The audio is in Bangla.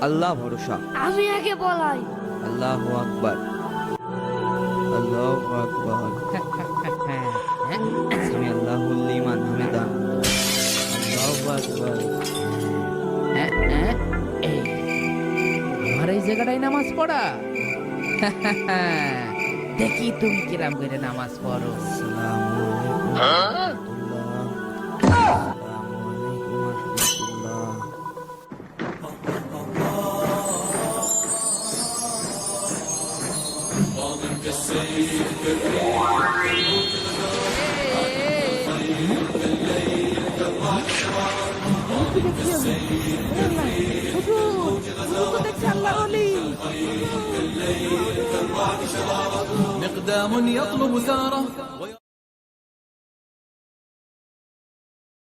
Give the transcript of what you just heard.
আল্লাহ ভরসা। আমি আগে বলাই। আল্লাহু আকবার, আল্লাহু আকবার। সামি আল্লাহুল লিমান হামিদান। আল্লাহু আকবার। আমার এই জায়গাটাই নামাজ পড়া। দেখি তুমি কিরাম করে নামাজ পড়ো। আসসালামু আলাইকুম রাহমাতুল্লাহ। আসসালামু আলাইকুম রাহমাতুল্লাহ। مقدام يطلب ثاره